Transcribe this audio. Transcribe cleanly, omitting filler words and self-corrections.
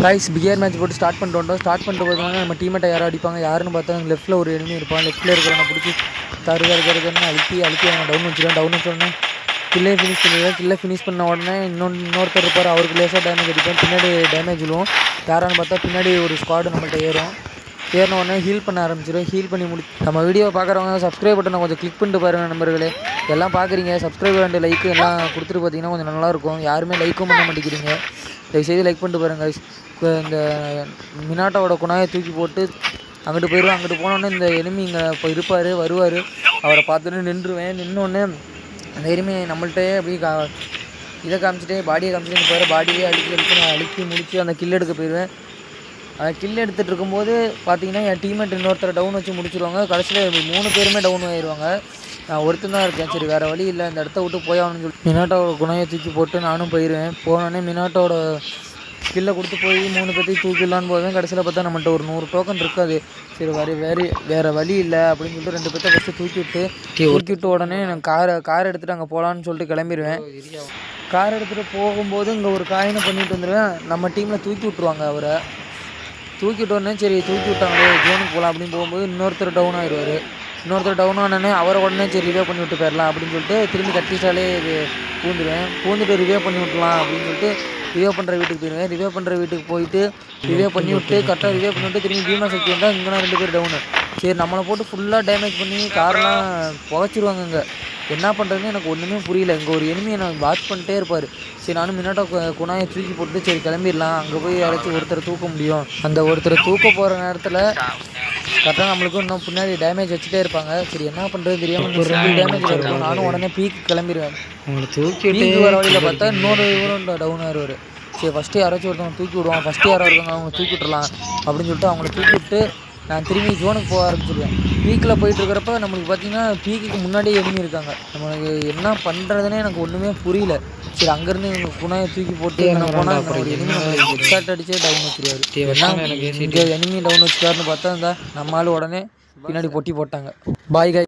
Rice பிகேர் match போட்டு start பண்ணிட்டு வந்தோம். ஸ்டார்ட் பண்ணிட்டு பார்த்தோம்னா நம்ம டீமேட்டை யாரும் அடிப்பாங்க. யாருன்னு பார்த்தா லெஃப்ட்டில் ஒரு எனிமி இருப்பான். லெஃப்ட்டில் இருக்கிறவனை பிடிச்சி தருன்னு அழுத்தி அவனை டவுன் வச்சுருவேன். டவுன் வச்சோடனே கில்லே ஃபினிஷ் பண்ணிடுவேன். கில்லை ஃபினிஷ் பண்ண உடனே இன்னொருத்தர் இருப்பார். அவருக்கு லேசாக டேமேஜ் அடிப்பேன். பின்னாடி டேமேஜ் விழுவும். யாரான்னு பார்த்தா பின்னாடி ஒரு ஸ்குவாடு நம்மள்ட்ட ஏறின உடனே ஹீல் பண்ண ஆரம்பிச்சிடும். ஹீல் பண்ணி நம்ம வீடியோ பார்க்குறவங்க சப்ஸ்கிரைப் பட்டனை கொஞ்சம் கிளிக் பண்ணிட்டு பாருங்கள் நண்பர்களே. எல்லாம் பார்க்குறீங்க, சப்ஸ்கிரைப் அண்ட் லைக்கு எல்லாம் கொடுத்துட்டு பார்த்தீங்கன்னா கொஞ்சம் நல்லாயிருக்கும். யாருமே லைக்கும் பண்ண மாட்டேங்கிறீங்க. தயவுசெய்து லைக் பண்ணிட்டு பாருங்கள். இந்த மினாட்டோட குணாயை தூக்கி போட்டு அங்கிட்டு போயிடுவேன். அங்கிட்டு போனோடனே இந்த எனிமி இங்கே இப்போ வருவார். அவரை பார்த்துட்டு நின்றுவேன். நின்னோடனே அந்த எனிமி நம்மள்கிட்டே அப்படி இதை காமிச்சிட்டே பாடியை காமிச்சிட்டு போயிடுற. பாடியே அழுத்தி முடித்து அந்த கில் எடுக்க போயிடுவேன். அந்த கில் எடுத்துகிட்டு இருக்கும்போது பார்த்தீங்கன்னா என் டீம்மேட் இன்னொருத்தரை டவுன் வச்சு முடிச்சிடுவாங்க. கடைசியில் 3 பேருமே டவுன் ஆயிடுவாங்க. நான் ஒருத்தன் தான் இருக்கேன். சரி வேறு வழி இல்லை, இந்த இடத்த விட்டு போயாகணும்னு சொல்லி மினாட்டோட குணையை தூக்கி போட்டு நானும் போயிடுவேன். போனோடனே மினாட்டோட ஸ்கில்லை கொடுத்து போய் 3 பேர்த்தையும் தூக்கிடலான்னு போவேன். கடைசியில் பார்த்தா நம்மள்ட்ட ஒரு 100 டோக்கன் இருக்காது. சரி வேறு வழி இல்லை அப்படின்னு சொல்லிட்டு 2 பேர்த்த ஃபஸ்ட்டு தூக்கி விட்டு உடனே நான் கார் எடுத்துகிட்டு அங்கே போகலான்னு சொல்லிட்டு கிளம்பிடுவேன். கார் எடுத்துகிட்டு போகும்போது இங்கே ஒரு காயினை பண்ணிட்டு வந்துடுவேன். நம்ம டீமில் தூக்கி விட்ருவாங்க. அவரை தூக்கி விட்டோடனே சரி தூக்கி விட்டாங்களே ஜோனுக்கு போகலாம் அப்படின்னு போகும்போது இன்னொருத்தர் டவுன் ஆயிடுவார். இன்னொருத்தர் டவுன் ஆனோடனே அவரை உடனே சரி ரிவே பண்ணி விட்டு போயிடலாம் அப்படின்னு சொல்லிட்டு திரும்பி கட்டிச்சாலே பூந்துட்டு ரிவே பண்ணி விட்டுலாம் அப்படின்னு சொல்லிட்டு ரிவே பண்ணுற வீட்டுக்கு போயிடுவேன். ரிவே பண்ணுற வீட்டுக்கு போயிட்டு ரிவே பண்ணி விட்டு கரெக்டாக ரிவே பண்ணி விட்டு திரும்பி பீமா சக்தி வந்தால் இங்கே 2 பேர் டவுனு. சரி நம்மளை போட்டு ஃபுல்லாக டேமேஜ் பண்ணி காரெலாம் புகைச்சிருவாங்க. இங்கே என்ன பண்ணுறதுன்னு எனக்கு ஒன்றுமே புரியல. இங்கே ஒரு எனிமியை நான் வாட்ச் பண்ணிட்டே இருப்பார். சரி நானும் மின்னாட்டோ குணாயை தூக்கி போட்டு சரி கிளம்பிடலாம். அங்கே போய் யாராச்சும் ஒருத்தரை தூக்க முடியும். அந்த ஒருத்தரை தூக்க போகிற நேரத்தில் கரெக்டாக நம்மளுக்கும் இன்னும் பின்னாடி டேமேஜ் வச்சுட்டே இருப்பாங்க. சரி என்ன பண்ணுறது தெரியாமல் ஒரு 2 டேமேஜ் இருக்கும். நானும் உடனே பீக்கு கிளம்பிடுவேன். பீக்கு வர வழியில் பார்த்தா இன்னொரு இவரும் டவுன் ஆயிடுவார். சரி ஃபஸ்ட்டு யாராச்சும் ஒருத்தவங்க தூக்கி விடுவான். ஃபஸ்ட்டு யாராக இருக்காங்க அவங்க தூக்கி விட்டுறலாம் அப்படின்னு சொல்லிட்டு அவங்கள தூக்கி விட்டு நான் திரும்பி ஜோனுக்கு போக ஆரம்பிச்சிடுவேன். பீக்கில் போயிட்டுருக்கிறப்ப நம்மளுக்கு பார்த்தீங்கன்னா பீக்குக்கு முன்னாடியே எனிமி இருக்காங்க. நம்மளுக்கு என்ன பண்ணுறதுனே எனக்கு ஒன்றுமே புரியல. சரி அங்கேருந்து எங்கள் குணாயை தூக்கி போட்டு என்ன போனால் அப்புறம் எனிமி நம்மளுக்கு ஹெட்ஷாட் அடிச்சே டவுன் வச்சுருவாரு. இங்கே எனிமி டவுன் வச்சுக்காருன்னு பார்த்தா இருந்தால் நம்மளால உடனே பின்னாடி பொட்டி போட்டாங்க. பாய் காய்.